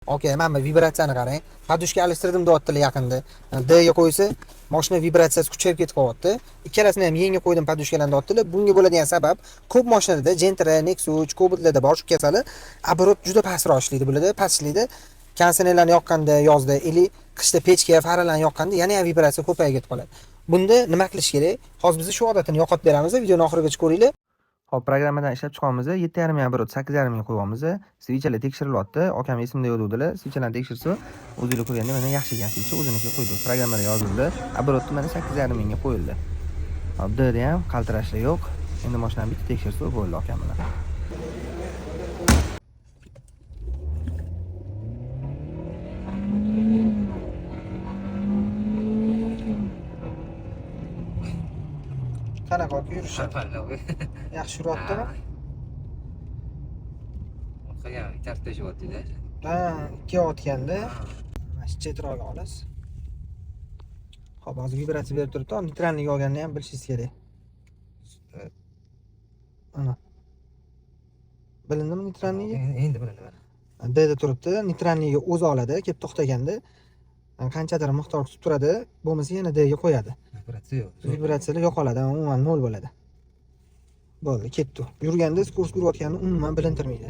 Okay, mana bu vibratsiyani qarang. Podushka alishtirdim deyaptilar yaqinda. D ga qo'ysa, mashina vibratsiyasi kuchayib ketib qolyapti. Ikkalasini ham yengga qo'ydim podushkalarni deyaptilar. Bunga bo'ladigan sabab ko'p mashinada Gentra, Nexus, Cobalt bor shu kasali оборот juda pastroq ishlaydi bularda, past ishlaydi. Kondisionerlarni yoqqanda yozda, ili qishda pechka, faralarni yoqqanda yana ham vibratsiya ko'payib ketib qoladi. Bunda nima qilish kerak? Hozir biz shu odatini yo'qotib beramiz. Videoni oxirigacha ko'ringlar. Hop, programmadan ishlab chiqamiz. 7,5 ga oborot 8,5 ga qo'yamiz. Svichalar tekshirilyapti. Akam esimda yo'q dedilar. Svichalarni tekshirsa, o'zingizlar ko'rganda mana yaxshi ekan svicha, o'zinikiga qo'ydi. Programmada yozildi. Oborotni mana 8,5 ga qo'yildi. Hop, D'da ham qaltirashlar yo'q. Endi mashinani bitta tekshirsa bo'ldi akam bilan. Qanaqa yurishi? Yaxshi yuryaptimi? Qilgan tartiblashyapti-da. Ha, kelayotganda mana shu chetroqga olasiz. Hop, hozir vibratsiya berib turibdi. Neytralniga olganini ham bilishingiz kerak. Ana. Bilindimi neytralniga? Endi bilindi mana. D'da turibdi. Neytralniga o'zi oladi, kelib to'xtaganda qanchadir miqdor kutib turadi, bo'lmasa yana D'ga qo'yadi. Vibratsiya yo'q. Vibratsiyalar yo'qoladi, umuman nol bo'ladi. Bo'ldi, ketdi. Yurganda kurs urayotganini umuman bilintirmaydi.